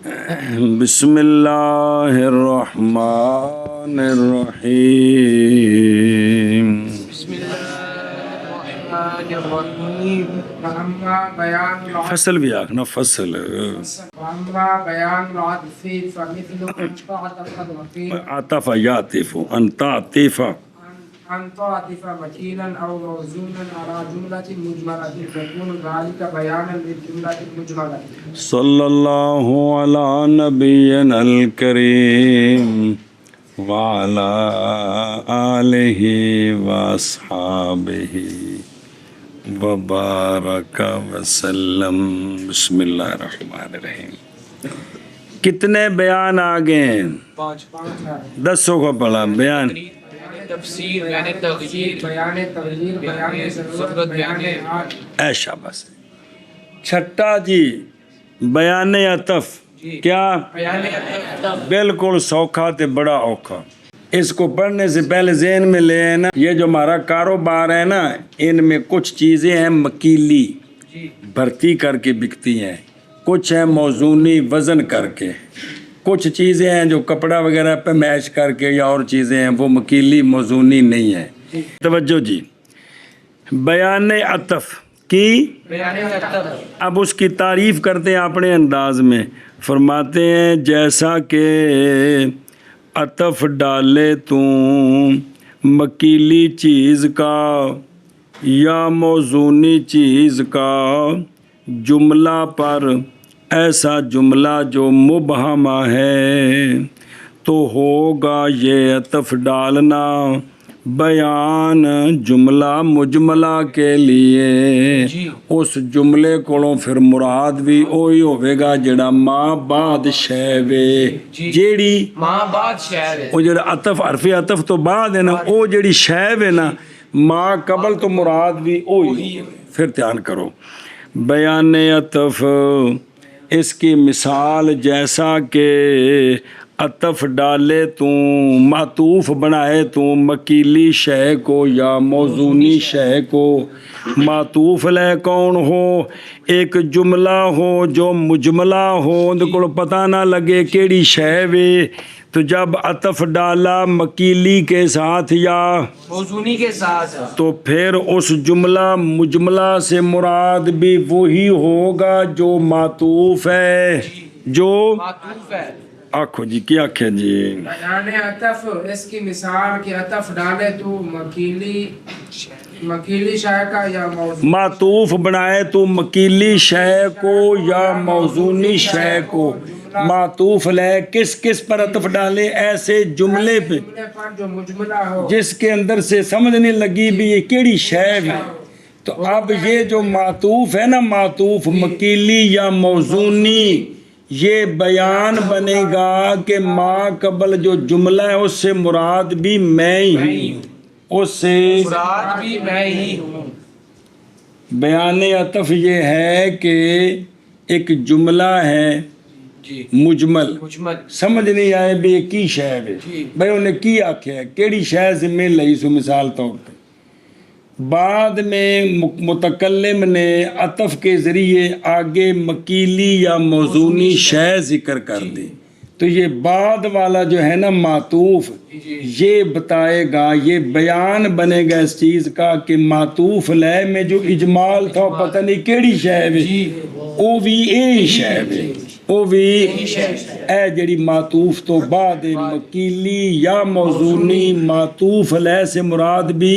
بسم اللہ الرحمن الرحیم فصل بھی آخنا فصل عطف یعطف ان تعطف أن تعطف وكيلا أو موزونا على جملة مجملة يكون ذلك بيانا للجملة المجملة. صلی اللہ علی نبینا الکریم وعلی آلہ واصحابہ وبارک وسلم. بسم اللہ الرحمن الرحیم. کتنے بیان آگئے ہیں؟ 10 کو پڑھا. بیان تفسیر، بیان تغییر، بیان تغییر، بیان ضرورت، بیان حال. ایشا بس. چھٹا جی بیان عطف. کیا؟ بیان عطف. بالکل سوکھا تے بڑا اوکھا. اس کو پڑھنے سے پہلے ذہن میں لے آنا یہ جو ہمارا کاروبار ہے نا، ان میں کچھ چیزیں ہیں مکیلی بھرتی کر کے بکتی ہیں، کچھ ہیں موزونی وزن کر کے، کچھ چیزیں ہیں جو کپڑا وغیرہ پہ میچ کر کے یا اور چیزیں ہیں وہ مکیلی موزونی نہیں ہے. توجہ جی. بیان عطف کی اب اس کی تعریف کرتے ہیں اپنے انداز میں. فرماتے ہیں جیسا کہ عطف ڈالے تو مکیلی چیز کا یا موزونی چیز کا جملہ پر، ایسا جملہ جو مبہمہ ہے تو ہوگا یہ عطف ڈالنا بیان جملہ مجملہ کے لیے. اس جملے کو پھر مراد بھی وہی ہوئے گا جڑا ماں بعد شے وے، جیڑی ماں بعد شے وے. وہ جڑا عطف حرف عطف تو بعد ہے نا، وہ جڑی شے وے نا ماں قبل تو مراد بھی وہی. پھر دھیان کرو. بیان عطف اس کی مثال جیسا کہ عطف ڈالے تو معطوف بنائے تو مکیلی شے کو یا موزونی شے کو. معطوف لے کون ہو؟ ایک جملہ ہو جو مجملہ ہو، ان کو پتہ نہ لگے کیڑی شے وے، تو جب عطف ڈالا مکیلی کے ساتھ یا موزونی کے ساتھ تو پھر اس جملہ مجملہ سے مراد بھی وہی ہوگا جو معطوف ہے، جو معطوف ہے. آنکھو جی کیا آنکھیں جی. بیان عطف اس کی مثال کہ عطف ڈالے تو مکیلی شے کا یا موزونی معطوف بنائے تو مکیلی شے کو یا موزونی شے کو. معطوف لے کس کس پر عطف ڈالے؟ ایسے جملے پہ پر جو مجملہ ہو، جس کے اندر سے سمجھنے لگی بھی یہ کیڑی شے ہے. تو اب یہ جو معطوف ہے نا، معطوف مکیلی یا موزونی، یہ بیان بنے گا کہ ماں قبل جو جملہ ہے اس سے مراد بھی میں ہی ہوں، اس سے مراد بھی میں ہی ہوں. بیان عطف یہ ہے کہ ایک جملہ ہے مجمل، سمجھ نہیں آئے بھی یہ کی شے ہے بھائی انہیں کی آکھیا ہے کیڑی شے ذمہ لئی سو. مثال طور پہ بعد میں متکلم نے عطف کے ذریعے آگے مکیلی یا موزونی شے ذکر کر دی، تو یہ بعد والا جو ہے نا معطوف، یہ بتائے گا، یہ بیان بنے گا اس چیز کا کہ معطوف لے میں جو اجمال تھا پتہ نہیں کیڑی شے ہے وہ بھی یہی شے ہے، وہ بھی اے جڑی معطوف تو بعد مکیلی یا موزونی. معطوف لے سے مراد بھی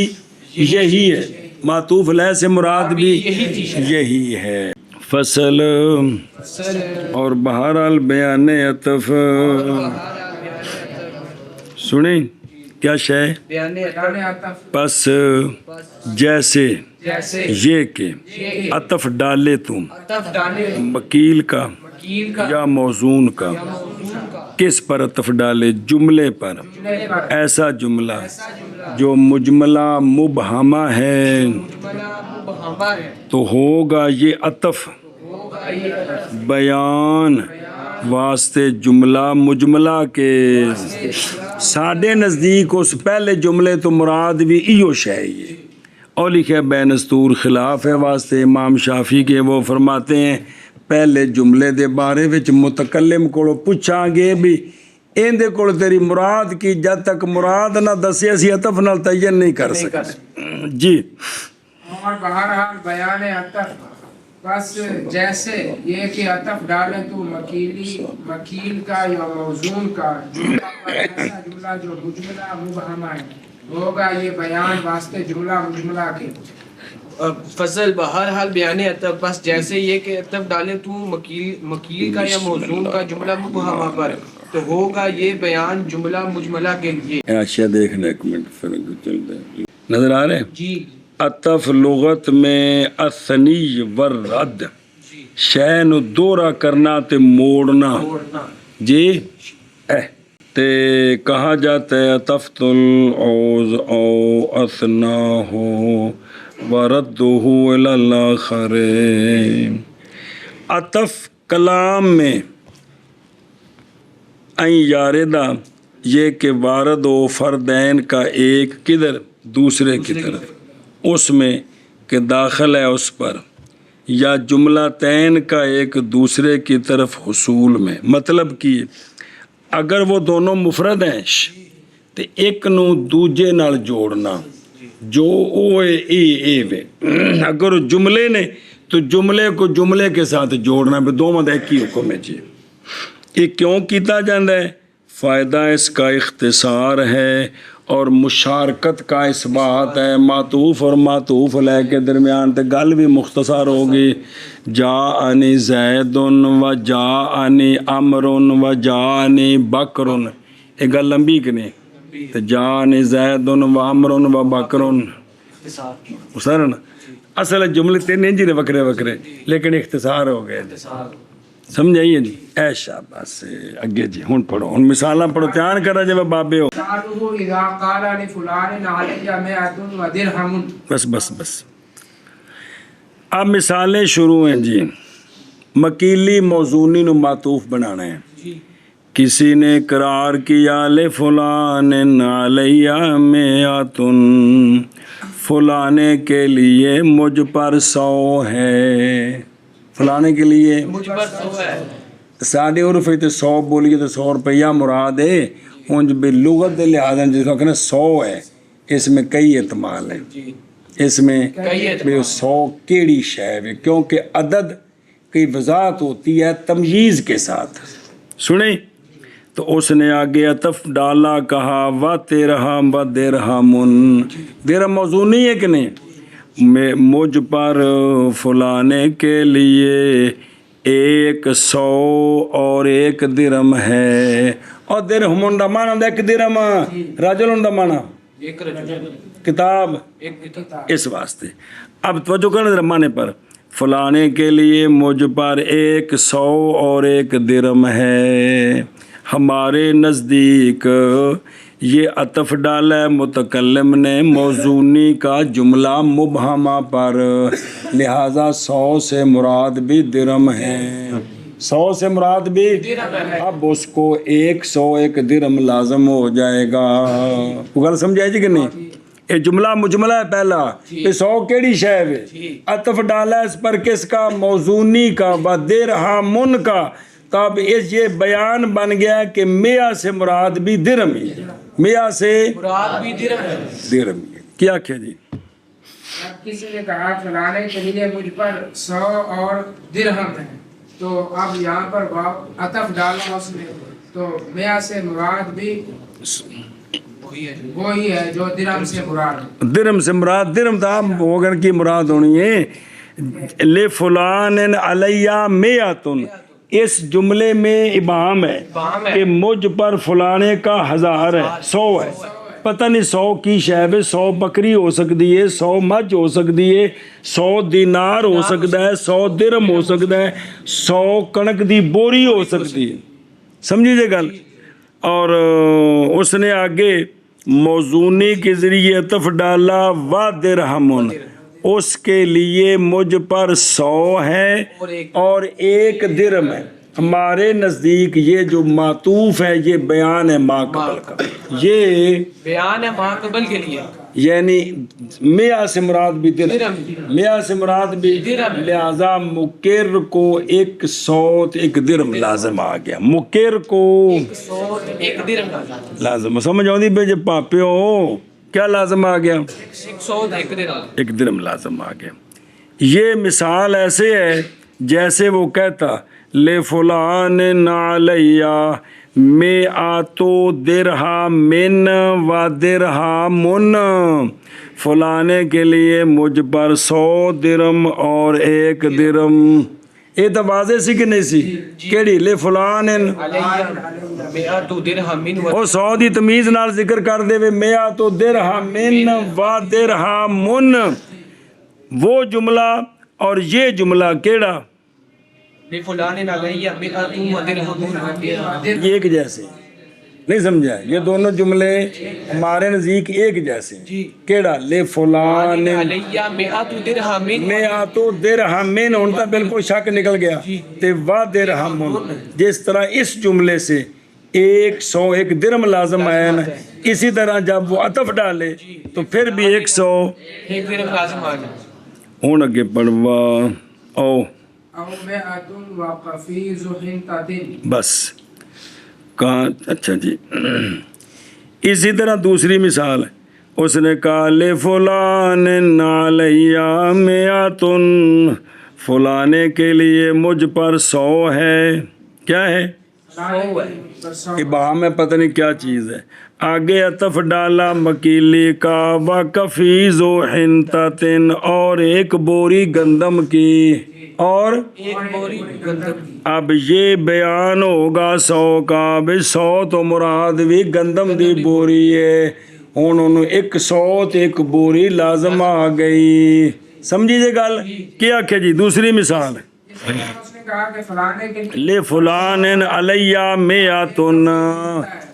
یہی ہے، معطوف لے سے مراد بھی یہی ہے. فصل اور بہرحال بیان عطف سنیں کیا شے. پس جیسے یہ کہ عطف ڈالے تم مکیل کا یا موزون کا، کس پر عطف ڈالے؟ جملے پر، ایسا جملہ جو مجملہ مبہمہ ہے تو ہوگا یہ عطف بیان واسطے جملہ مجملہ کے. ساڈے نزدیک اس پہلے جملے تو مراد بھی ایو شے ہے. اور لکھے بے نستور خلاف ہے واسطے امام شافعی کے. وہ فرماتے ہیں پہلے جملے دے بارے وچ متکلم کو پوچھاں گے بھی ایندے کول تیری مراد کی، جد تک مراد نہ دسے اسی عطف نال تعین نہیں کر سکتے جی۔ اور بہرحال بیان عطف بس جیسے یہ کہ عطف ڈالیں تو مکیل کا یا موزون کا جملہ پر ایسا جملہ جو مجملہ مبہمہ ہے ہوگا یہ بیان واسطے جملہ مجملہ کے۔ فصل بہرحال بیان عطف بس جیسے یہ کہ عطف ڈالیں تو مکیل کا یا موزون کا جملہ مبہمہ پر تو ہوگا یہ بیان جملہ مجملہ کے لیے۔ اشیاء دیکھنا ایک منٹ پھر چلتے ہیں، نظر آ رہے ہیں؟ جی عطف لغت میں الثنی والرد، شے نو دورہ کرنا تے موڑنا جی۔ تے کہا جاتا ہے عطفت العوض او اثناہ وردہ الی الاخر۔ عطف کلام میں این یاردہ یہ کہ وارد و فردین کا ایک کدھر دوسرے کی طرف، اس میں کہ داخل ہے اس پر، یا جملہ تین کا ایک دوسرے کی طرف حصول میں۔ مطلب کہ اگر وہ دونوں مفرد ہیں تو ایک نو دوجے نال جوڑنا جو او اے وے، اگر جملے نے تو جملے کو جملے کے ساتھ جوڑنا بھی دو مد ایک ہی حکم ہے جی۔ یہ کیوں کیتا جاندہ ہے؟ فائدہ اس کا اختصار ہے اور مشارکت کا اس بات ہے، معطوف اور معطوف لے کے درمیان تے گل بھی مختصر ہوگی۔ جاءنی زید و جاءنی عمر و جاءنی بکر، یہ گل لمبی کہ نہیں؟ تو جاءنی زید و عمر و بکر سر نا اصل جملے تین نہیں جی وکرے وکرے لیکن اختصار ہو گئے، سمجھائیے جی۔ اے شاباش اگے جی ہن پڑھو، ہن مثالاں پڑھو، دھیان کرا جے بابے ہو۔ اذا قال لفلان علی 100 ودرہم۔ بس اب مثالیں شروع ہیں جی۔ مکیلی موزونی نو معطوف بنانا ہے۔ کسی نے اقرار کیا لفلان علی 100، فلانے کے لیے مجھ پر 100 ہے، فلانے کے لیے مجھ پر 100 ہے۔ ساڑھے عرف ہے تو 100 بولیے تو 100 روپیہ مراد ہے، ہوں بھی لغت دے لحاظ جس کو کہنا 100 ہے، اس میں کئی احتمال ہیں، اس میں 100 کیڑی شے ہے، کیونکہ عدد کی وضاحت ہوتی ہے تمییز کے ساتھ۔ سنیں تو اس نے آگے عطف ڈالا، کہا وَتِرْہَمْ وَدِرْہَمٌ، درہم موضوع نہیں ہے کہ نہیں؟ مجھ پر فلانے کے لیے 100 اور 1 درہم ہے، اور درہم دا معنی دا 1 درہم، رجل دا معنی کتاب، اس واسطے۔ اب توجہ کرنا ذرا معنی پر، فلانے کے لیے مجھ پر 100 اور 1 درہم ہے۔ ہمارے نزدیک یہ عطف ڈالا ہے متکلم نے موزونی کا جملہ مبہمہ پر، لہذا 100 سے مراد بھی درہم ہے، 100 سے مراد بھی، اب اس کو 101 درہم لازم ہو جائے گا۔ گل سمجھائے جی کہ نہیں؟ یہ جملہ مجملہ ہے پہلا، یہ 100 کیڑی شے ہے، عطف ڈالا اس پر کس کا؟ موزونی کا، ودرہم کا۔ تب اس یہ بیان بن گیا کہ 100 سے مراد بھی درہم ہی ہے، 100 سے مراد بھی درہم ہے، درہم ہی ہے۔ کیا کیا جی؟ اب کسی نے کہا فلانے کے لیے مجھ پر 100 اور درہم ہے، تو اب یہاں پر عطف ڈالا اس نے، تو 100 سے مراد بھی وہی ہے جو درہم سے مراد ہے۔ درہم سے مراد، درہم تھا وغیرہ کی مراد ہونی ہے۔ لفلان علیہ 100، اس جملے میں ابہام ہے کہ مجھ پر فلانے کا 1000 ہے، 100 ہے، پتہ نہیں 100 کی شے ہے، 100 بکری ہو سکتی ہے، 100 مجھ ہو سکتی ہے، 100 دینار ہو سکتا ہے، 100 درہم ہو سکتا ہے، 100 کنک دی بوری ہو سکتی ہے، سمجھیے گل۔ اور اس نے آگے موزونی کے ذریعے عطف ڈالا وَدِرْہَمٌ، اس کے لیے مجھ پر 100 ہے اور 1 درہم ہے۔ ہمارے نزدیک یہ جو معطوف ہے یہ بیان ہے ما قبل کا، یہ بیان ہے ما قبل کے لیے، یعنی میاں سے مراد بھی درہم، درہم، میاں سے مراد بھی درہم، لہذا مقر کو 101 درہم لازم آ گیا، مقر کو 1 درہم لازم، سمجھ آؤں بے جب پاپے ہو کیا لازم آ گیا؟ 101 درہم، 1 درہم لازم آ گیا۔ یہ مثال ایسے ہے جیسے وہ کہتا لے فلان علیہ مئات درہم و درہم، فلانے کے لیے مجھ پر 100 درہم اور 1 درہم۔ یہ تو واضح سی کہ نہیں سی؟ کیڑی لے فلان علیہ مئات درہم وہ 100 دی تمیز نال ذکر کر دے وے مئات درہم و درہم، وہ جملہ اور یہ جملہ کیڑا لفلان علیہ مئات درہم، یہ ایک جیسے نہیں سمجھا؟ یہ دونوں جملے ہمارے نزدیک ایک جیسے کیڑا لے فلان علیہ مئات درہم، مئات درہم ان کا بالکل شک نکل گیا تے و درہم، جس طرح اس جملے سے 101 درہم لازم آیا نا، اسی طرح جب وہ عطف ڈالے تو پھر بھی 1 درہم لازم آ گیا۔ ہوں اگے پڑھوا او مئات و قفیز حنطۃ، بس کہاں؟ اچھا جی، اسی طرح دوسری مثال ہے، اس نے کہا لے فلان علیہ مئات، فلانے کے لیے مجھ پر 100 ہے، کیا ہے؟ ابہام میں پتہ نہیں کیا چیز ہے، آگے عطف ڈالا مکیلی کا و کفیز و حنطۃ، اور 1 بوری گندم کی، اور 1 بوری گندم کی۔ اب یہ بیان ہوگا 100 کا، بھی 100 تو مراد بھی گندم دی بوری ہے، انہوں 100 تے 1 بوری لازم آ گئی، سمجھی جے گل؟ کیا کہ جی دوسری مثال اس نے کہا کہ فلانے کے لیے لے فلان علیہ مئات،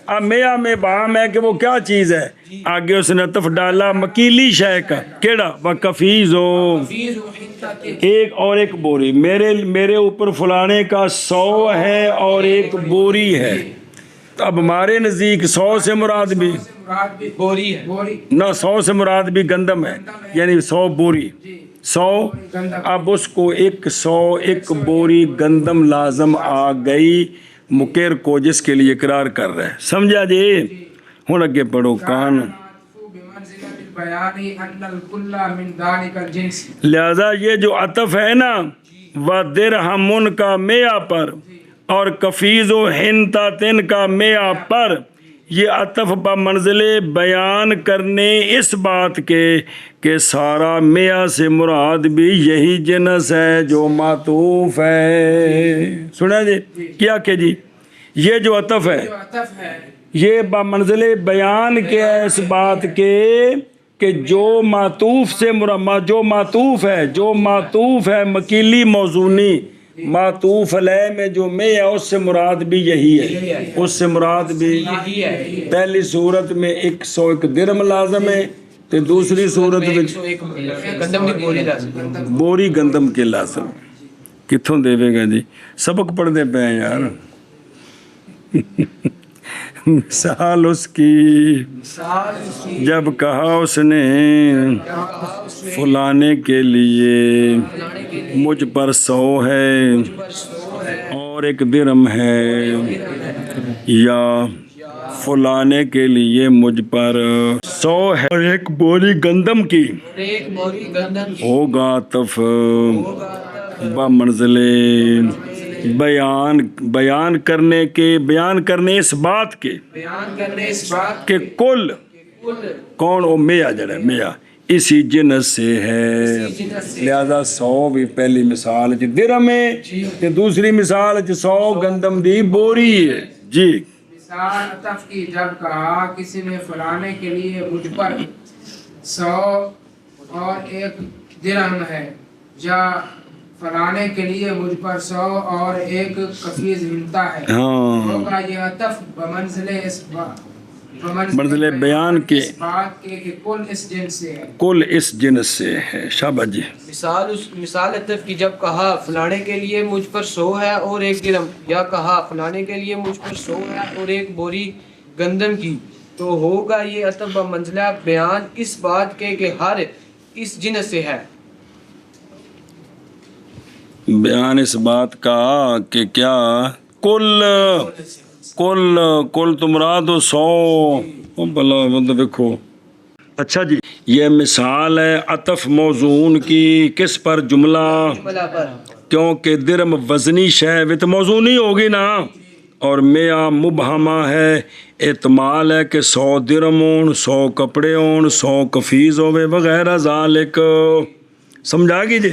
اب میاں میں بہام ہے کہ وہ کیا چیز ہے، آگے اس نے عطف ڈالا مکیلی شے کا، کیڑا؟ وکفیز ہو، قفیز حنطۃ، 1 اور 1 بوری، میرے اوپر فلانے کا 100 ہے اور 1 بوری ہے، تو اب ہمارے نزدیک 100 سے مراد بھی مراد بھی بوری ہے، بوری نہ، 100 سے مراد بھی گندم ہے، یعنی 100 بوری، 100، اب اس کو 101 بوری گندم لازم آ گئی مقر کو، جس کے لیے اقرار کر رہے ہیں، سمجھا جی؟ ہوں اگے پڑھو کان، بمنزلۃ البیان ان الکل من ذلک الجنس، لہذا یہ جو عطف ہے نا و درہم کا میاں پر اور کفیز و حنطۃ کا میاں پر، یہ عطف بمنزل بیان کرنے اس بات کے کہ سارا میاں سے مراد بھی یہی جنس ہے جو معطوف ہے، سنا جی؟ کیا کہ جی یہ جو عطف ہے جو عطف ہے یہ بمنزل بیان کے ہے اس بات کے کہ جو معطوف سے مراد، جو معطوف ہے مکیلی موزونی، معطوف علیہ میں جو میں ہے اس سے مراد بھی یہی ہے، اس سے مراد بھی یہی ہے۔ پہلی صورت میں 101 درہم لازم ہے تے دوسری صورت میں 101 گندم کی بوری لازم، بوری گندم کے لازم۔ کتھوں دے گا جی؟ سبق پڑھتے پہ ہیں یار۔ مثال اس کی جب کہا اس نے فلانے کے لیے مجھ پر 100 ہے اور 1 درہم ہے، یا فلانے کے لیے مجھ پر 100 ہے اور 1 بوری گندم کی، 1 بوری گندم کی، ہوگا عطف بمنزل بیان کرنے اس بات کے بیان کرنے اس بات کہ کل کون او میاں جڑا میاں اسی جنس سے ہے، لہذا 100 بھی پہلی مثال چ درہم ہے تے دوسری مثال چ 100 گندم دی بوری ہے جی۔ مثال عطف کی جب کہا کسی نے فلانے کے لیے مجھ پر 100 اور 1 درہم ہے، یا فلانے کے لیے مجھ پر 100 اور 1 قفیز ملتا ہے، ہوگا یہ عطف بمنزل بیان کے اس بات کے کہ کل اس جنس سے ہے، کل اس جنس سے ہے۔ شاباش جی۔ مثال عطف کی جب کہا فلانے کے لیے مجھ پر 100 ہے اور 1 درہم، یا کہا فلانے کے لیے مجھ پر 100 ہے اور 1 بوری گندم کی، تو ہوگا یہ عطف بمنزلہ بیان اس بات کے کہ ہر اس جنس سے ہے. بیان اس بات کا کہ کیا کل تو مراد 100 بلا مطلب دیکھو. اچھا جی یہ مثال ہے عطف موزون کی کس پر جملہ کیونکہ درم وزنی شے وت موزون ہی ہوگی نا اور میاں مبہمہ ہے احتمال ہے کہ 100 درم ہون 100 کپڑے ہون 100 کفیز ہوئے وغیرہ ذالک سمجھا گی جی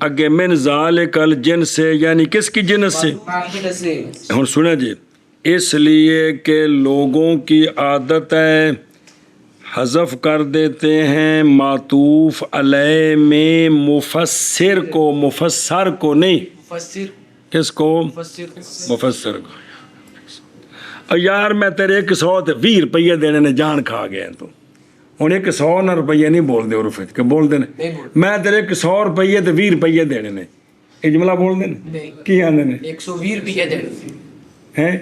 اگے من ذالک الجنس سے یعنی کس کی جنس سے ہن سنیں جی اس لیے کہ لوگوں کی عادت ہے حذف کر دیتے ہیں معطوف علیہ میں مفسر کو نہیں کس کو مفسر کو. اور یار میں تیرے 120 روپیے دینے نے جان کھا گیا تو ہوں 100 نہ روپیے نہیں بول دے عرف کہ بول دے میں تیرے 100 روپیے تے 20 روپیے دینے نے یہ جملہ بول دے کی آدھے نے 120 روپیے دینے ہیں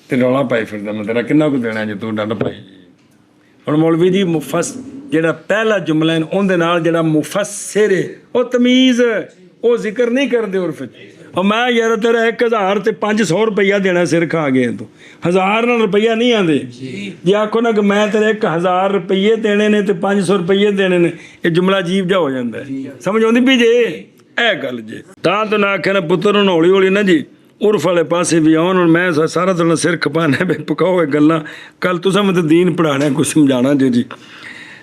تے رولا پائی پھر میں تیرا کنا کو دینا جی تو ڈنڈ پائی. ہوں مولوی جی جہاں پہلا جملہ ہے اندر نال جہاں مفسر ہے وہ تمیز وہ ذکر نہیں کرتے عرف اور میں یار تیرا 1000 تے 500 روپیہ دینا سر کھا گیا تو 1000 روپیہ نہیں آتے جی آخو نا کہ میں تیرے 1000 روپیے دینے نے تے 500 روپیے دینے نے یہ جملہ عجیب جا ہو جاتا ہے سمجھ آتی بھی جی اے گل جی تاں تو نہ آخے نا پتر ہولی ہولی نا جی عرف والے پاسے بھی آن اور میں سارا دن سر کھپانا بے پکاؤ گلاں کل تساں مجھے دین پڑھانا ہے کچھ سمجھانا جی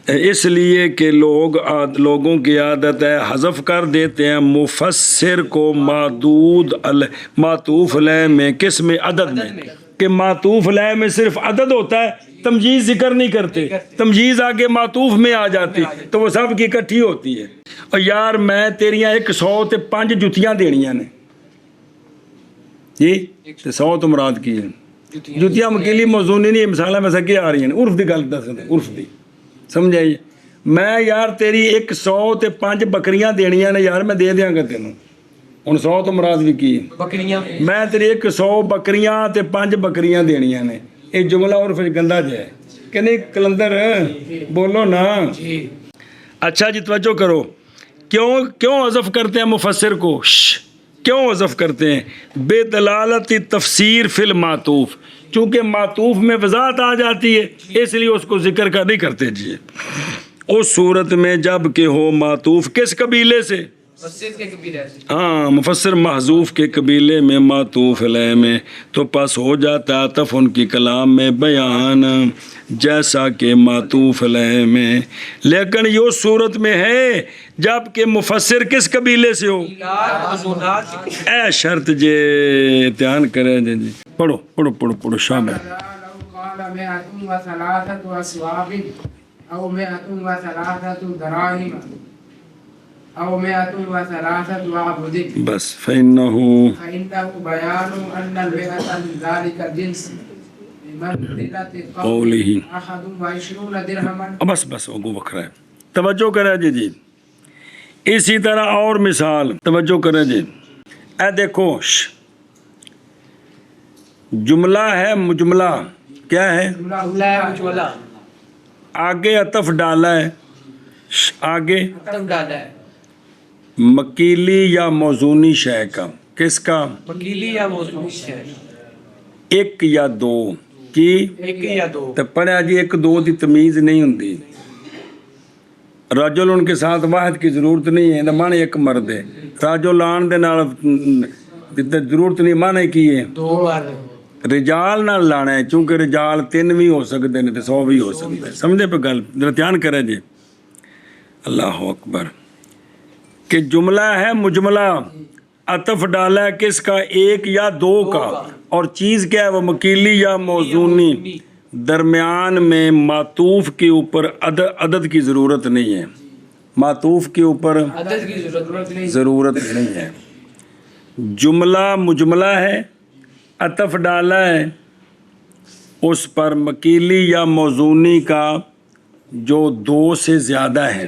اس لیے کہ لوگوں کی عادت ہے حذف کر دیتے ہیں مفسر کو معطوف علیہ میں کس میں عدد میں کہ معطوف علیہ میں صرف عدد ہوتا ہے تمجیز ذکر نہیں کرتے تمجیز آگے معطوف میں آ جاتی تو وہ سب کی اکٹھی ہوتی ہے. اور یار میں تیریاں 100 تے 5 جتیاں دینیاں نے جی 100 تو مراد کی ہے جتیاں مکیلی موزونی نہیں مثالیں میں سکے آ رہی ہیں عرف دی گل دس عرف دی سمجھائیے میں یار تیری 100 تے 5 بکریاں دینیاں نے یار میں دے دیاں گا تینوں ہوں 100 تو مراد بھی کی بکریاں میں تیری 100 بکریاں تے 5 بکریاں دینیاں نے یہ جملہ عرف گندا جا ہے کہ نہیں کلندر بولو نا. اچھا جی توجہ کرو کیوں حذف کرتے ہیں مفسر کو کیوں حذف کرتے ہیں بے دلالت تفسیر فی المعطوف چونکہ معطوف میں وضاحت آ جاتی ہے اس لیے اس کو ذکر کا نہیں کرتے جی. اس صورت میں جب کہ ہو معطوف کس قبیلے سے ہاں مفسر محذوف کے قبیلے میں معطوف علیہ میں تو پس ہو جاتا عطف ان کی کلام میں بیان جیسا کہ معطوف علیہ میں لیکن یہ صورت میں ہے جب کہ مفسر کس قبیلے سے ہو اے شرط جے دھیان کرے جی پڑھو شامل قال 103 أسواب أو 103 دراهم أو 103 عبد بس فإنه بيان أن البيعة من ذلك الجنس بمنزلة قوله 21 درهما بس وہ بکھرا ہے توجہ کرے جی اسی طرح اور مثال توجہ کرے جی اے دیکھو جملہ ہے مجملہ کیا ہے آگے عطف ڈالا ہے آگے مکیلی یا موزونی شے کا کس کا مکیلی یا موزونی شے ایک یا دو کی ایک یا دو تو پڑھا جی 1 2 دی تمیز نہیں ہوندی رجل ان کے ساتھ واحد کی ضرورت نہیں ہے مانے ایک مرد ہے رجل آن دے نال ضرورت نہیں مانے کی ہے 2 مرد رجال نہ لانا ہے چونکہ رجال 3 بھی ہو سکتے ہیں 100 بھی ہو سکتے ہیں سمجھے پہ گل ذرا دھیان کرے جی اللہ اکبر کہ جملہ ہے مجملہ عطف ڈالا ہے کس کا 1 یا 2 کا اور چیز کیا ہے وہ مکیلی یا موزونی درمیان میں معطوف کے اوپر عدد کی ضرورت نہیں ہے معطوف کے اوپر عدد کی ضرورت نہیں ہے جملہ مجملہ ہے عطف ڈالا ہے اس پر مکیلی یا موزونی کا جو 2 سے زیادہ ہے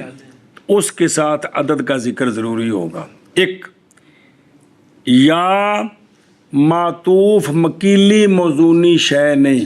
اس کے ساتھ عدد کا ذکر ضروری ہوگا. 1 یا معطوف مکیلی موزونی شے نہیں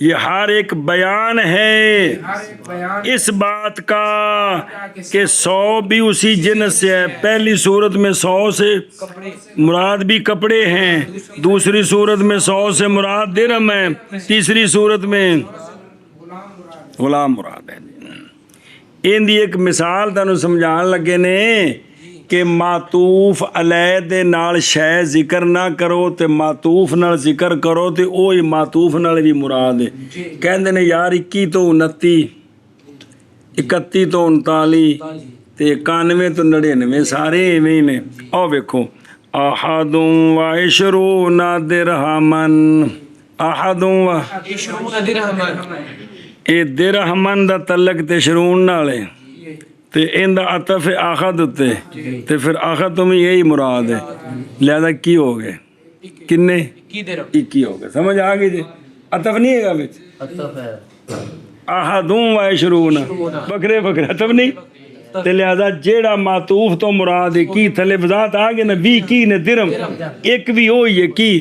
یہ ہر ایک بیان ہے ہر ایک بیان اس بات کا کہ 100 بھی اسی جنس سے ہے. پہلی صورت میں 100 سے مراد بھی کپڑے ہیں, دوسری صورت میں 100 سے مراد درہم ہے, تیسری صورت میں غلام مراد ہے. ان دی ایک مثال تانوں سمجھان لگے نے کہ معطوف علیہ دے نال شے ذکر نہ کرو تے معطوف نال ذکر کرو تے اوہی معطوف نال بھی مراد ہے. کہندے نے یار 21 تو 29 31 تو 39 تے 91 تو 99 سارے ایویں ہی نے. او ویکھو احد و عشرون درہمن, احد و 20 درہمن اے درہمن دا تعلق تے شرون نال ہے تے ان دا عطف احد تے تے پھر احد تو میں یہی مراد ہے, لہذا کی ہو گئے کنے 21 درہم 21 ہو گئے. سمجھ آ گئی جی, عطف نہیں ہے گا وچ عطف ہے احد و عشرون بکرے بکرے عطف نہیں تے لہذا جیڑا معطوف تو مراد ہے کی تھلے وضاحت آ گئے نا 20 کی نے درہم ایک بھی ہوئی ہے کی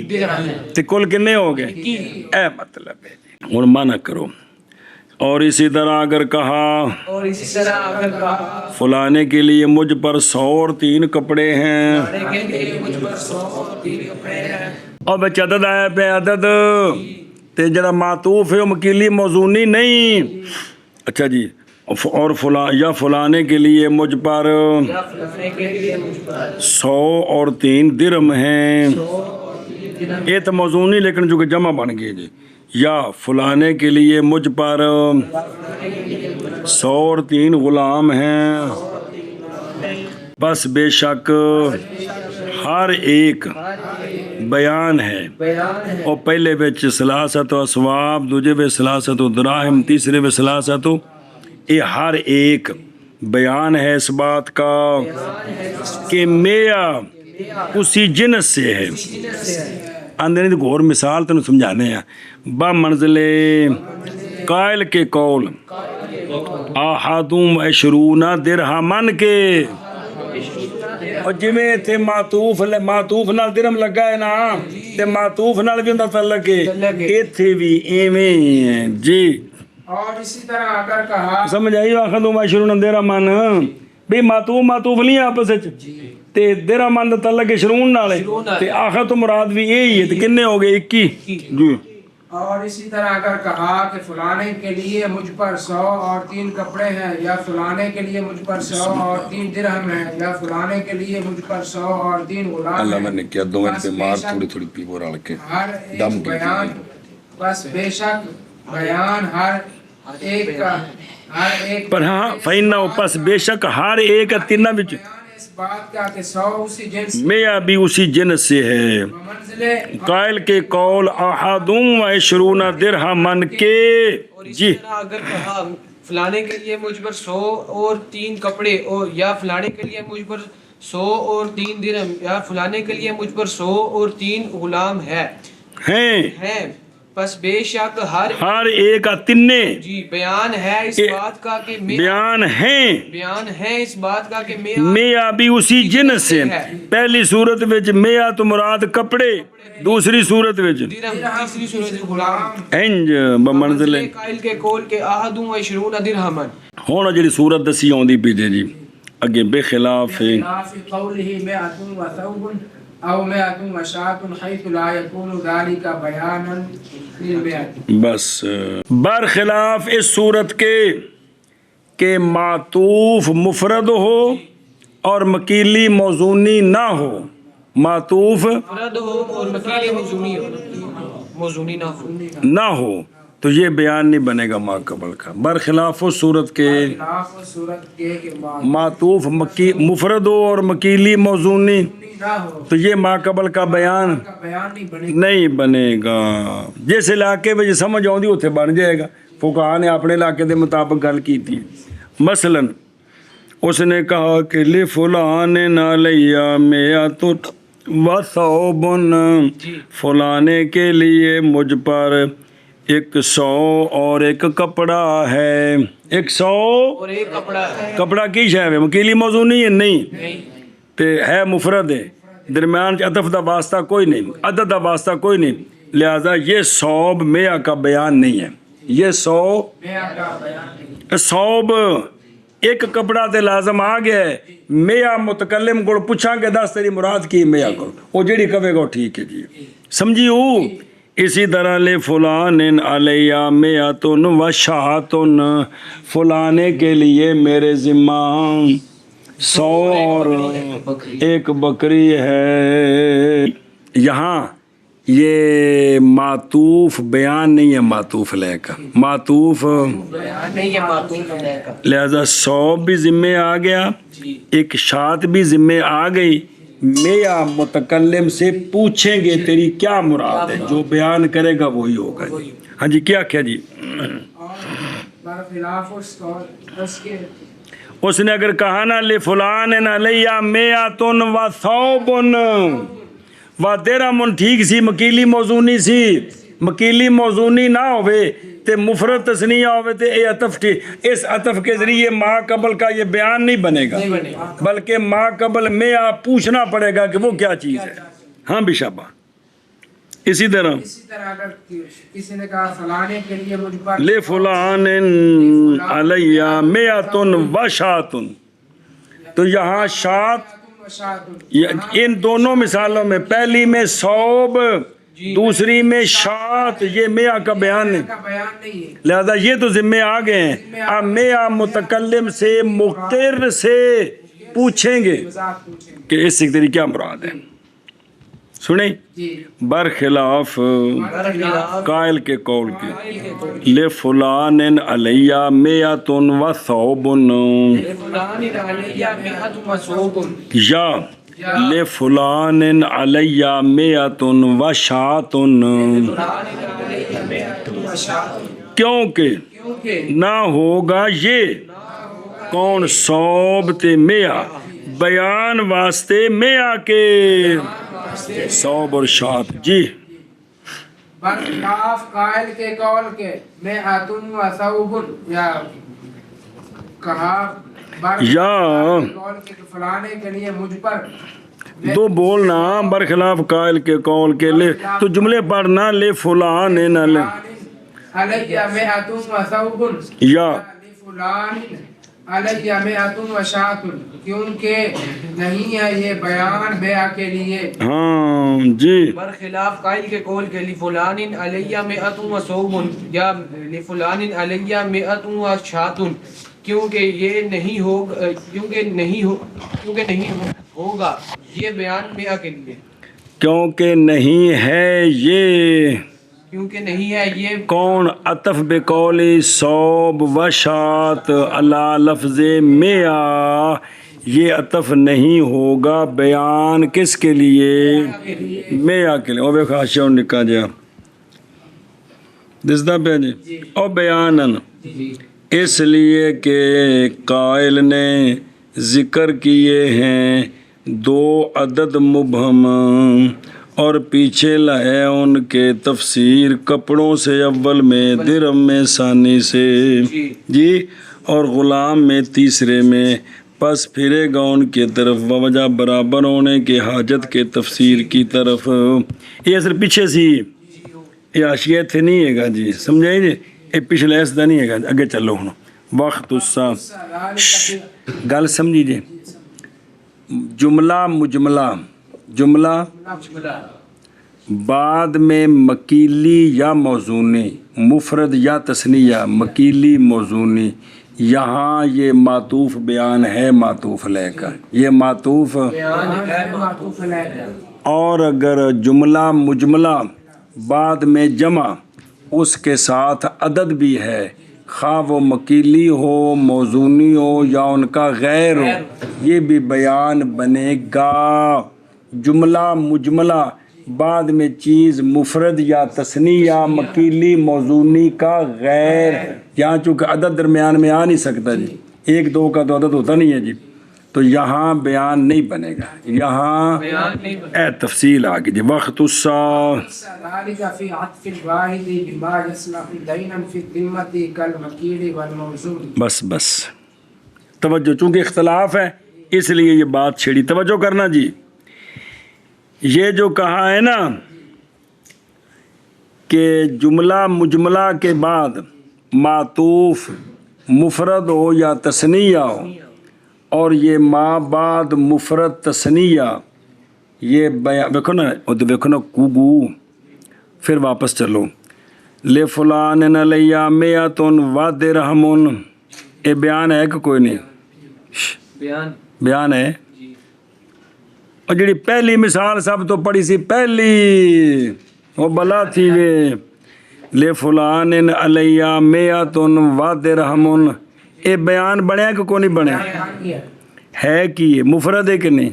تے کل کنے ہو گئے اے مطلب ہے. ہن مانا کرو اور اسی طرح اگر کہا اور اسی طرح اگر کہا فلانے کے لیے مجھ پر 100 اور 3 کپڑے ہیں کے لیے مجھ پر 100 اور 3 کپڑے ہیں. اور بچ عدد آیا پہ عدد تے جڑا معطوف ہے وہ مکیلی موزونی نہیں. اچھا جی, اور یا فلانے کے لیے مجھ پر یا فلانے کے لیے مجھ پر 100 اور 3 درہم ہیں. یہ تو موزونی لیکن جو کہ جمع بن گئی جی. یا فلانے کے لیے مجھ پر 100 اور 3 غلام ہیں. بس بے شک ہر ایک بیان ہے. اور پہلے بچ ثلاثت و اسواب, دوجے بچ ثلاثت و دراہم, تیسرے بچ ثلاثت و, یہ ہر ایک بیان ہے اس بات کا کہ میاں اسی جنس سے ہے. اندر ایک اور مثال تنوں سمجھانے ہیں. با منزل قائل کے قول احدم عشرون درہمن کے, اور جویں تے معطوف نال درہم لگا ہے نا تے معطوف نال بھی ہوندا تعلق ہے, ایتھے بھی ایویں ہی ہے جی. اور اسی طرح اگر کہا سمجھ آئی احدم عشرون درہمن بھی معطوف نہیں آپس وچ تے درہمن دا تعلق عشرون نال ہے تے آخر تو مراد بھی یہی ہے تے کنے ہو گئے 21 جی. اور اسی طرح اگر کہا کہ فلانے کے لیے مجھ پر 100 اور 3 کپڑے ہیں, یا فلانے کے لیے مجھ پر 100 اور 3 درہم ہیں, یا فلانے کے لیے مجھ پر 100 اور 3 غلام اللہ ہیں. میں نے کیا دو ان پہ مار تھوڑی تھوڑی پی وہ رل کے ہر ایک دم کی بیان بس بے شک بیان ہر ایک کا ہر ایک پر ہاں فائنہ پس بے شک ہر ایک تینہ بچ بیان اس بات کا کہ 100 اسی جنس میاں بھی اسی جنس سے ہے. منزل قائل کے قول احدم و عشرون درہمن کے اور جی. اسی طرح اگر کہا فلانے کے لیے مجھ پر 100 اور 3 کپڑے, اور یا فلانے کے لیے مجھ پر 100 اور 3 درہم, یا فلانے کے لیے مجھ پر 100 اور 3 غلام ہے ہیں. پس بے شک ہر ایک تینے جی بیان ہے اس بات کا کہ بیان ہے اس بات کا کہ میاں بھی اسی جنس سے. پہلی صورت وچ میاں تو مراد کپڑے, دوسری صورت وچ درہم, تیسری صورت غلام. انج بمنزل قائل کے قول کے احدم و عشرون درہمن. ہن جڑی صورت دسی اوندی پیچھے جی اگے بے خلاف فی قوله 100 وثوب او 100 وشاة حيث لا يكون ذلك بیانا للبيع. بس برخلاف اس صورت کے کہ معطوف مفرد ہو اور مکیلی موزونی نہ ہو. معطوف مراد ہو اور مکیلی موزونی نہ ہو تو یہ بیان نہیں بنے گا ما قبل کا. برخلاف اس صورت کے معطوف مفرد ہو اور مکیلی موزونی تو یہ ما قبل کا بیان نہیں بنے گا. جس علاقے میں سمجھ آؤں اتنے بن جائے گا. فقہاء نے اپنے علاقے دے مطابق گل کی تھی. مثلا اس نے کہا کہ لفلان علیہ میات وثوب, فلانے کے لیے مجھ پر 100 اور 1 کپڑا ہے. 100 اور 1 کپڑا ہے. کپڑا کی شے ہے مکیلی موضوع نہیں ہے, نہیں تے ہے مفرد ہے, درمیان عطف دا واسطہ کوئی نہیں, عدد دا واسطہ کوئی نہیں, لہذا یہ صوب میاں کا بیان نہیں ہے. یہ صوب ایک کپڑا تے لازم آ گیا ہے. میاں متکلم کو پوچھاں کہ دس تیری مراد کی میاں کو وہ جڑی کہے گا ٹھیک ہے جی سمجھی ہو. اسی طرح لے فلان علیہ میاتن و شاہتن فلانے کے لیے میرے ذمہ 100 اور ایک بکری ہے. یہاں یہ معطوف بیان نہیں ہے معطوف علیہ کا معطوف لہذا 100 بھی ذمے آ گیا ایک شات بھی ذمے آ گئی. میاں متکلم سے پوچھیں گے تیری کیا مراد ہے جو بیان کرے گا وہی ہوگا. ہاں جی کیا کیا جی اس نے اگر کہا نا لے فلان علیہ میاتن و ثوبن و درہم ٹھیک سی مکیلی موزونی سی مکیلی موزونی نہ ہوئے تے مفرد تثنیہ ہوئے تے اے عطف اس عطف کے ذریعے ما قبل کا یہ بیان نہیں بنے گا بلکہ ما قبل میں آپ پوچھنا پڑے گا کہ وہ کیا چیز ہے. ہاں بشابہ اسی طرح اگر کسی نے کہا فلانے کے لیے مجھ پر لے فلان علیہ میاتن و شاتن تو یہاں شات ان دونوں مثالوں میں پہلی میں صوب دوسری میں شات یہ میاں کا بیان نہیں لہذا یہ تو ذمے آ گئے ہیں. اب میاں متکلم سے مقر سے پوچھیں گے کہ اس سے تیری کیا مراد ہے. سنیں برخلاف قائل کے قول کے لے فلان علیہ میاتن و ثوبن یا لے فلان علیہ میاتن و شاتن کیونکہ نہ ہوگا یہ کون صوب تے میاں بیان واسطے میاں کے صوب اور شات. جی برخلاف قائل کے قول کے میں اتن و ثوبن یا کہا یا قول کے فلانے کے لیے مجھ پر دو بولنا برخلاف قائل کے قول کے لے تو جملے پڑھنا لے فلان علیہ میں اتن و ثوبن یا فلان علیہ میاتن و شاتن کیونکہ نہیں ہے یہ بیان بیع کے لیے. ہاں جی برخلاف قائل کے قول کے لفلان علیہ میاتن و ثوبن یا لفلان علیہ میاتن و شاتن کیونکہ یہ نہیں ہوگا کیونکہ نہیں ہوگا یہ بیان بیع کے لیے کیونکہ نہیں ہے یہ کیونکہ نہیں ہے یہ کون عطف بقول صوب و شات علی لفظ میاں یہ عطف نہیں ہوگا بیان کس کے لیے میاں کے لیے. او بے خاشیوں نکا جا دستا پہ جی او بیانن اس لیے کہ قائل نے ذکر کیے ہیں 2 عدد مبہم اور پیچھے لائے ان کے تفسیر کپڑوں سے اول میں درہم میں ثانی سے جی اور غلام میں تیسرے میں پس پھرے گا ان کی طرف وجہ برابر ہونے کے حاجت کے تفسیر کی طرف. یہ اثر پیچھے سی یہ حاشیہ تھے نہیں ہے گا جی سمجھائیں جی یہ پچھلے ایسا نہیں ہے گا اگے چلو ہوں وقت اسا گل سمجھی جی جملہ مجملہ جملہ بعد میں مکیلی یا موزونی مفرد یا تثنیہ مکیلی موزونی یہاں یہ معطوف بیان ہے معطوف علیہ کا یہ معطوف اور اگر جملہ مجملہ بعد میں جمع اس کے ساتھ عدد بھی ہے خواہ وہ مکیلی ہو موزونی ہو یا ان کا غیر ہو یہ بھی بیان بنے گا. جملہ مجملہ بعد میں چیز مفرد یا تثنیہ مکیلی موزونی کا غیر یہاں چونکہ عدد درمیان میں آ نہیں سکتا جی 1 2 کا تو عدد ہوتا نہیں ہے جی تو یہاں بیان نہیں بنے گا یہاں اے تفصیل آگے جی وقت بس توجہ چونکہ اختلاف ہے اس لیے یہ بات چھیڑی توجہ کرنا جی. یہ جو کہا ہے نا کہ جملہ مجملہ کے بعد معطوف مفرد ہو یا تثنیہ ہو، اور یہ ما بعد مفرد تثنیہ، یہ بیان دیکھو نا، دیکھو نا کوگو، پھر واپس چلو، لے فلان علیہ میاتن و درہم، یہ بیان ہے کہ کوئی نہیں؟ بیان ہے۔ اور جڑی پہلی مثال سب تو پڑھی سی پہلی وہ بلا تھی وے، لے فلان علیہ میاتن و درہم، یہ بیان بنیا کہ کوئی نہیں بنیا؟ ہے کی یہ مفرد ہے کہ نہیں؟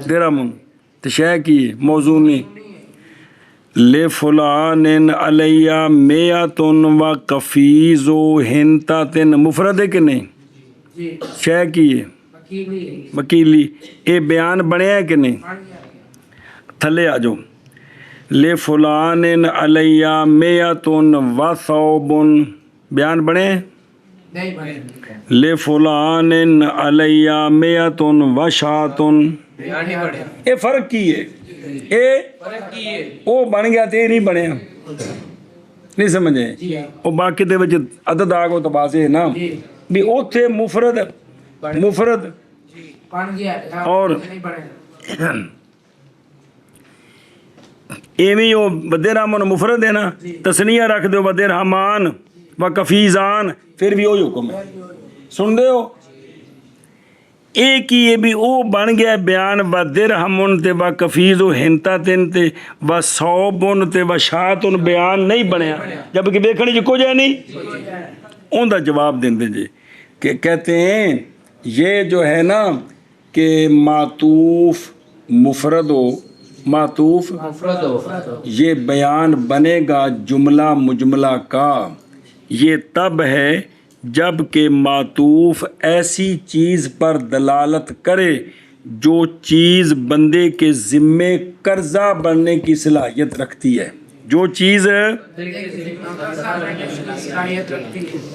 درہم تو شے کی موضوع نہیں۔ لے فلان علیہ میاتن و کفیز و ہنتاتن، مفرد ہے کہ نہیں؟ شے کی ہے وکیلی، یہ بیان بنیا ہے کہ نہیں؟ تھلے آ جاؤ، لے فلان علیہ میاتن و ثوبن، بیان بنے؟ لے فلان علیہ میاتن و شاتن، یہ فرق کی ہے، وہ بن گیا تو یہ نہیں بنیا، نہیں سمجھے؟ وہ باقی دے وچ عدد آ گو تو واضح ہے نا بھی اوتھے مفرد اور ایویں وہ بدرہمان مفرد ہے نا، تثنیہ رکھ دو بدرہمان و کفیزان، پھر بھی وہی حکم ہے، سن دے ہو؟ ایک ہی یہ بھی او بن گیا بیان و درہمن تے و کفیز و ہنتاتن تے و صوبن تے و شاتن، بیان نہیں بنیا، جبکہ دیکھنے جو کچھ ہے نہیں، اون دا جواب دیں دے جی کہ کہتے ہیں یہ جو ہے نا کہ معطوف مفرد ہو، معطوف یہ بیان بنے گا جملہ مجملہ کا، یہ تب ہے جب کہ معطوف ایسی چیز پر دلالت کرے جو چیز بندے کے ذمے قرضہ بننے کی صلاحیت رکھتی ہے، جو چیز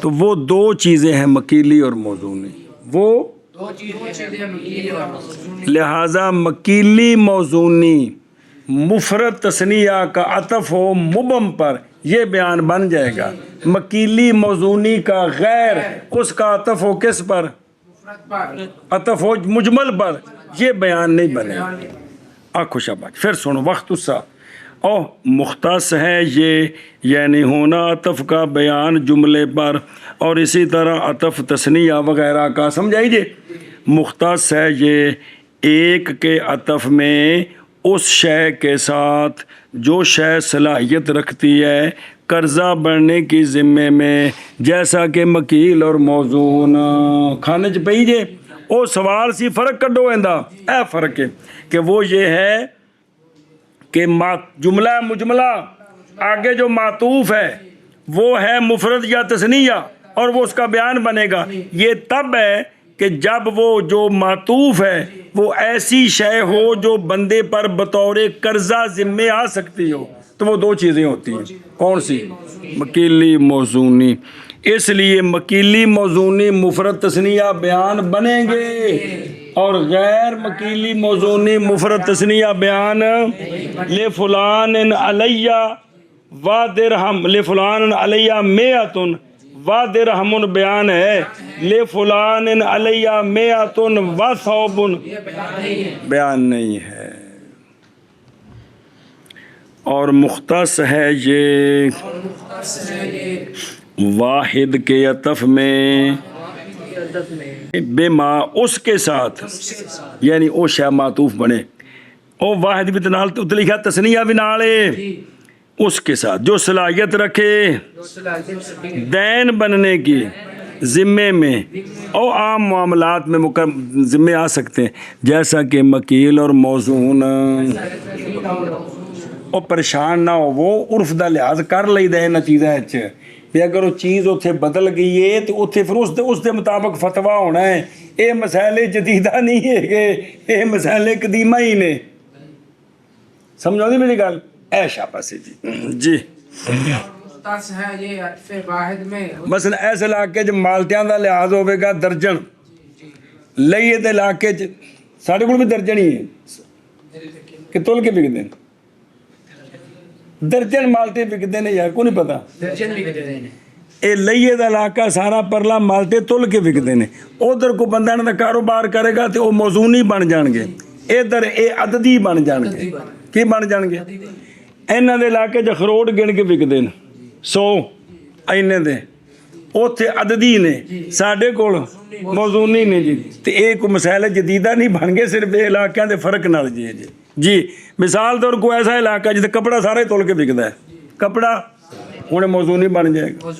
تو وہ دو چیزیں ہیں مکیلی اور موزونی، وہ لہذا مکیلی موزونی مفرد تثنیہ کا عطف ہو مبہم پر یہ بیان بن جائے گا، مکیلی موزونی کا غیر اس کا عطف ہو کس پر؟ عطف ہو مجمل پر، یہ بیان نہیں بنے گا۔ آنکھو شاباش، پھر سنو، وقت اسا او مختص ہے یہ یعنی ہونا عطف کا بیان جملے پر، اور اسی طرح عطف تثنیہ وغیرہ کا، سمجھائیے؟ مختص ہے یہ ایک کے عطف میں اس شے کے ساتھ جو شے صلاحیت رکھتی ہے قرضہ بڑھنے کی ذمے میں، جیسا کہ مکیل اور موزون۔ کھانے چ پئی جے او سوال سی فرق کڈو ایندا، اے فرق ہے کہ وہ یہ ہے کہ جملہ مجملہ آگے جو معطوف ہے وہ ہے مفرد یا تثنیہ اور وہ اس کا بیان بنے گا، یہ تب ہے کہ جب وہ جو معطوف ہے وہ ایسی شے ہو جو بندے پر بطور قرضہ ذمے آ سکتی ہو، تو وہ دو چیزیں ہوتی ہیں، کون سی؟ مکیلی موزونی۔ اس لیے مکیلی موزونی مفرد تثنیہ بیان بنیں گے اور غیر مکیلی موزونی مفرد تثنیہ بیان لے فلان علیہ و درہم، لے فلان علیہ میاتن و درہم بیان ہے، لے فلان علیہ میاتن و ثوبن بیان نہیں ہے۔ اور مختص ہے یہ واحد کے عطف میں بے ما اس کے ساتھ، یعنی او شے معطوف بنے، او واحد بھی نال تو لکھا تثنیہ بھی نال ہے، اس کے ساتھ جو صلاحیت رکھے دین بننے کی ذمے میں او عام معاملات میں ذمے آ سکتے ہیں، جیسا کہ مکیل اور موزون۔ او پریشان نہ ہو، وہ عرف دا لحاظ کر لئی دے نہ چیزیں اچھے بھی، اگر وہ چیز اتنے بدل گئی ہے تو اتنے پھر اس دے مطابق فتویٰ ہونا ہے، یہ مسائل جدیدہ نہیں ہے کہ یہ مسائل قدیمہ ہی نے، سمجھو دی میری گل؟ اے شاباش جی مختص ہے یہ عطف واحد میں، مثلا ایسے علاقے چ مالٹیاں دا لحاظ ہوئے گا درجن، لئیے دے علاقے چ ساڑھے کو بھی درجن ہی ہے کہ تول کے بک دیں ਦਰਜਨ ਮਾਲਟੇ ਵਿਕਦੇ ਨੇ ਯਾਰ, ਕੋਈ ਨਹੀਂ ਪਤਾ। درجن بھی دے دینے ਇਹ ਲਈਏ ਦਾ ਇਲਾਕਾ ਸਾਰਾ ਪਰਲਾ ਮਾਲਟੇ ਤੁਲ ਕੇ ਵਿਕਦੇ ਨੇ। ਉਧਰ ਕੋ ਬੰਦਾ ਇਹਨਾਂ ਦਾ ਕਾਰੋਬਾਰ ਕਰੇਗਾ ਤੇ ਉਹ ਮੌਜ਼ੂਨੀ ਬਣ ਜਾਣਗੇ, ਇਧਰ ਇਹ ਅਦਦੀ ਬਣ ਜਾਣਗੇ। ਕੀ ਬਣ ਜਾਣਗੇ? ਇਹਨਾਂ ਦੇ ਇਲਾਕੇ 'ਚ ਅਖਰੋਟ ਗਿਣ ਕੇ ਵਿਕਦੇ ਨੇ 100 ਇੰਨੇ ਦੇ, ਉੱਥੇ ਅਦਦੀ ਨੇ, ਸਾਡੇ ਕੋਲ ਮੌਜ਼ੂਨੀ ਨੇ ਜੀ। ਤੇ ਇਹ ਕੋਈ ਮਸਲੇ ਜਦੀਦਾ ਨਹੀਂ ਬਣ ਗਏ, ਸਿਰਫ ਇਹ ਇਲਾਕਿਆਂ ਦੇ ਫਰਕ ਨਾਲ ਜੀ। ਮਿਸਾਲ ਤੌਰ ਕੋਈ ਐਸਾ ਇਲਾਕਾ ਜਿੱਥੇ ਕਪੜਾ ਸਾਰਾ ਹੀ ਤੁਲ ਕੇ ਵਿਕਦਾ ਹੈ, ਕਪੜਾ ਹੁਣ ਮੌਜ਼ੂਨੀ ਬਣ ਜਾਏਗਾ।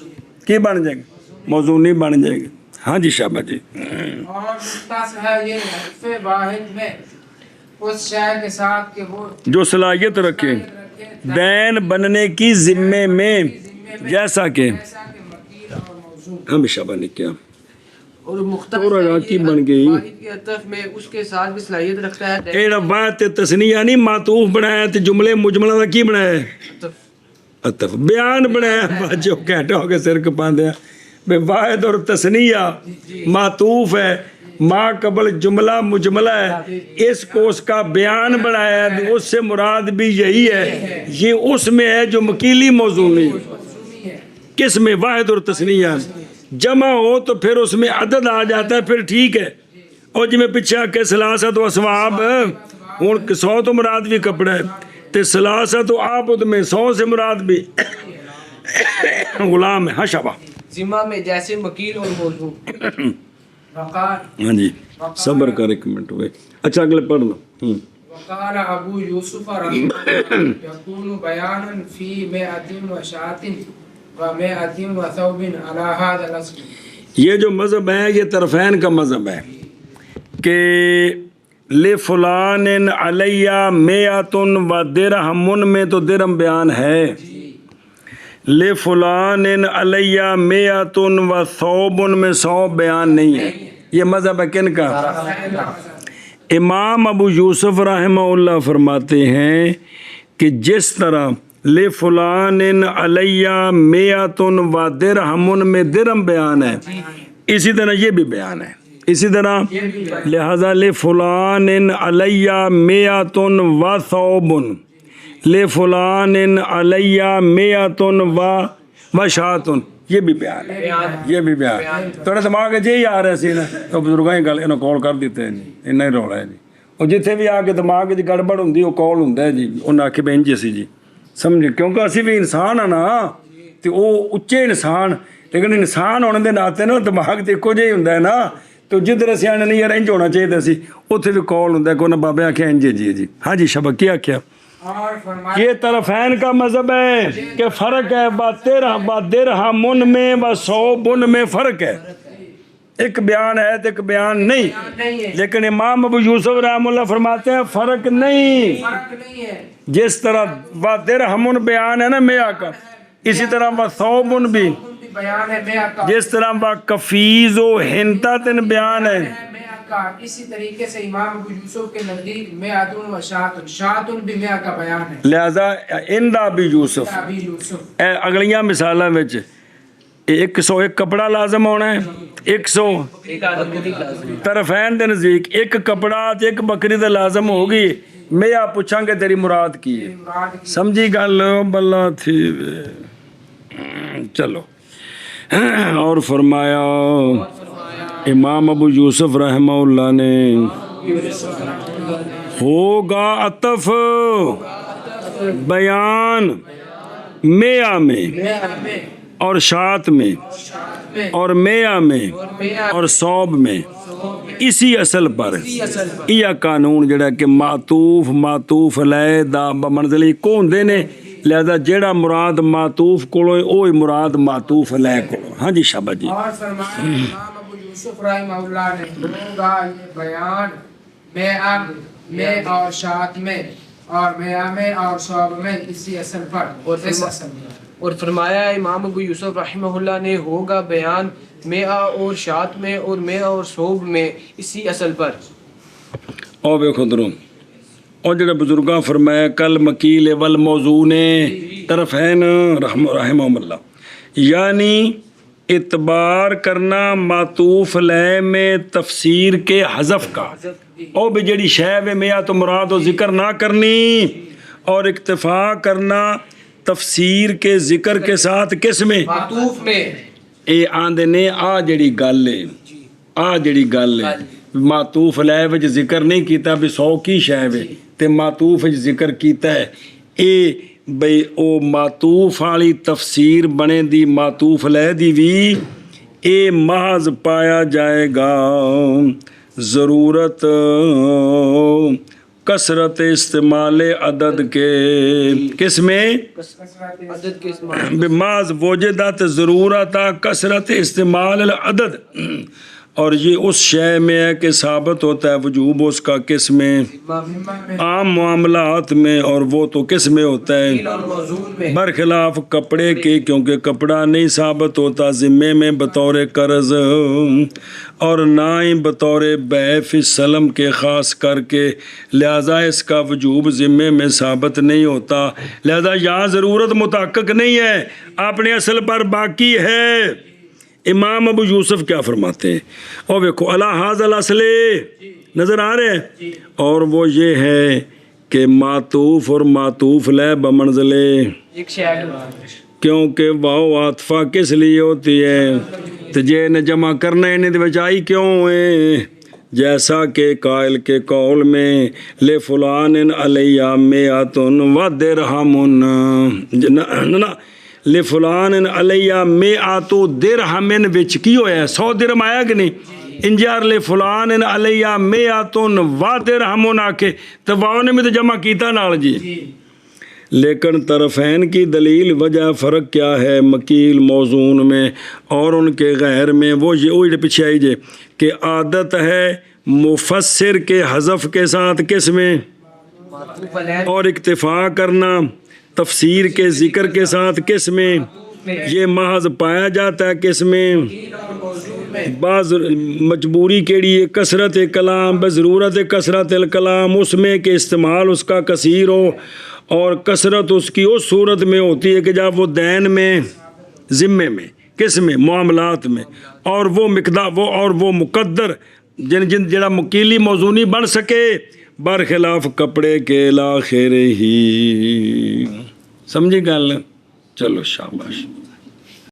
ਕੀ ਬਣ ਜਾਏਗਾ? ਮੌਜ਼ੂਨੀ ਬਣ ਜਾਏਗਾ। ہاں جی شابہ جی۔ اور مختص ہے یہ حرف واحد میں اس شے کے ساتھ کہ وہ جو صلاحیت رکھے دین بننے کی ذمے میں، جیسا کہ مکیل اور موضوع۔ ہم شابہ نے کیا اور مختلف اور راکی بن گئی۔ واحد کے عطف میں اس کے ساتھ بھی صلاحیت رکھتا ہے۔ ایڑا بات تسنیہ نہیں معطوف بنایا تے جملے مجملہ دا کی بنایا ہے؟ عطف بیان بنایا۔ بچوں کہتے ہو کے سر کپاندے ہیں بے واحد اور تسنیہ معطوف ہے، ما قبل جملہ مجملہ ہے، اس کو اس کا بیان بنایا ہے، اس سے مراد بھی یہی ہے۔ یہ اس میں ہے جو مکیلی موضوع نہیں، کس میں؟ واحد اور تسنیہ جمع ہو تو پھر اس میں عدد آ جاتا ہے، پھر ٹھیک ہے۔ اور جی میں پیچھے کہ سلاست و اسواب، ہوں 100 تو مراد بھی کپڑا ہے، تے سلاست و آبد میں 100 سے مراد بھی غلام ہے۔ ہاں شابہ ذمہ میں جیسے مکیل اور موضوع۔ وقال ہاں جی صبر کر ایک منٹ ہوئے، اچھا اگلے پڑھ لو۔ وقال ابو یوسف رحمہ اللہ یکون بیانا فی مئۃ وشاۃ ومئۃ وثوب علی ھذا الاصل۔ یہ جو مذہب ہے یہ طرفین کا مذہب ہے کہ لفلان علیہ مئۃ و درہم میں تو درہم بیان ہے، لفلان علیہ مئۃ و ثوب میں ثوب بیان نہیں ہے۔ یہ مذہب ہے کن کا؟ امام ابو یوسف رحمہ اللہ فرماتے ہیں کہ جس طرح لفلان علیہ مئۃ و درہم میں درہم بیان ہے، اسی طرح یہ بھی بیان ہے، اسی طرح لہذا لفلان علیہ مئۃ و ثوب، لفلان علیہ مئۃ و شاۃ، یہ بھی بیان ہے، یہ بھی بیان۔ تھوڑا دماغ جی آ رہا سی نا تو بزرگاں ہی گل انہوں کال کر دیتے ہیں جی، انہا ہی رولا ہے جی۔ اور جتنے بھی آ کے دماغ جی گڑبڑ ہوندی وہ کال ہوندا ہے جی، انہاں آکھے بہن جی سی جی سمجھے، کیونکہ اسی بھی انسان ہیں نا، تو وہ اچے انسان، لیکن انسان ہونے دے ناتے نا دماغ تو ایکو جہی ہوندا ہے نا، تو جدھر اسی آنے نہیں یار انج ہونا چاہیے سی، اتنے بھی کال ہوندا ہے کہ انہاں بابے آکھے انج جی جی۔ ہاں جی شبہ کیا آکھیا؟ اور فرمایا یہ طرفین کا مذہب ہے کہ فرق ہے، درہم میں و ثوب میں فرق ہے، ایک بیان ہے تو ایک بیان نہیں۔ لیکن امام ابو یوسف رحمہ اللہ فرماتے ہیں فرق نہیں، فرق نہیں ہے۔ جس طرح و درہم بیان ہے نا میاں کا، اسی طرح و ثوب بھی، بیان ہے میں کا، جس طرح و کفیز و ہنتاتن بیان ہے، اسی طریقے سے امام ابو یوسف کے نزدیک مئۃ و شاۃ، شاۃ بھی مئہ کا بیان ہے۔ لہذا اندہ ابی یوسف ابی یوسف اے اگلیاں مثالاں وچ 101 کپڑا لازم ہونا ہے، 100 طرفین دے نزدیک ایک کپڑا تے ایک بکری تے لازم ہوگی۔ میں آپ پوچھاں گے تیری مراد کی ہے، سمجھی گل بلا تھی چلو۔ اور فرمایا امام ابو یوسف رحمہ اللہ نے ہوگا عطف بیان میاں میں اور شاط میں اور میاں میں اور صوب میں، اسی اصل پر یہ قانون جڑا کہ معطوف علیہ دا بمنزلی کو ہوندے نے، لہذا جیڑا مراد معطوف کولو اوہی مراد معطوف علیہ کولو۔ ہاں جی شابہ جی۔ اور فرمایا امام ابو یوسف رحمہ اللہ نے ہوگا یہ بیان میں اور شاط میں اور میاں میں اور صوب میں، اسی اصل پر اس اصل پر۔ اور فرمایا امام ابو یوسف رحمہ اللہ نے ہوگا بیان میاں اور شاط میں اور میاں اور صوب میں، اسی اصل پر۔ اور بے خدروں اور جڑا بزرگاں فرمایا کل مکیل والموزون طرفین رحمہ اللہ، یعنی اعتبار کرنا معطوف علیہ میں تفسیر کے حذف کا، اور بھی جڑی شے میں میاں تو مراد و ذکر نہ کرنی، اور اکتفا کرنا تفسیر کے ذکر کے ساتھ کس میں معطوف میں اے آندے نے آ جڑی گل ہے آ جڑی گل ہے معطوف علیہ وچ ذکر نہیں کیتا بھی 100 کی شے ہے تے معطوف وچ ذکر کیتا ہے اے بھئی او معطوف والی تفسیر بنے دی معطوف علیہ دی وی اے محض پایا جائے گا ضرورت کثرت استعمال عدد کے کس میں عدد کے استعمال محض وجدت ضرورت کثرت استعمال العدد اور یہ اس شے میں ہے کہ ثابت ہوتا ہے وجوب اس کا کس میں عام معاملات میں اور وہ تو کس میں ہوتا ہے اور موضوع میں برخلاف کپڑے کے کیونکہ کپڑا نہیں ثابت ہوتا ذمے میں بطور قرض اور نہ ہی بطور بیع فی السلم کے خاص کر کے لہذا اس کا وجوب ذمے میں ثابت نہیں ہوتا لہذا یہاں ضرورت متحقق نہیں ہے اپنے اصل پر باقی ہے امام ابو یوسف کیا فرماتے ہیں اور دیکھو الحاظ الاصل نظر آ رہے ہیں اور وہ یہ ہے کہ معطوف اور معطوف لے بمنزل ایک شے کیونکہ واو عاطفہ کس لیے ہوتی ہے تو جے نے جمع کرنا ہے نہیں بچائی کیوں ہے جیسا کہ قائل کے قول میں لے فلان علیہ میاتن و درہم نا لے فلان علیہ میاتو درہمن وچ کی ہویا ہے 100 درہم آیا کہ نہیں انجار لے فلان علیہ میاتن و درہمن آکے تو واو نے میں تو جمع کیتا نال جی لیکن طرفین کی دلیل وجہ فرق کیا ہے مکیل موزون میں اور ان کے غیر میں وہ یہ پیچھے آئی جے کہ عادت ہے مفسر کے حذف کے ساتھ کس میں اور اکتفا کرنا تفسیر کے ذکر کے ساتھ کس میں یہ محض پایا جاتا ہے کس میں بعض مجبوری کے لیے کثرت کلام بضرورت کثرت الکلام اس میں کہ استعمال اس کا کثیر ہو اور کثرت اس کی اس صورت میں ہوتی ہے کہ جب وہ دین میں ذمے میں کس میں معاملات میں اور وہ مقدار وہ اور وہ مقدر جن جڑا مکیلی موزونی بن سکے برخلاف کپڑے کے لاخر ہی سمجھی گل چلو شاباش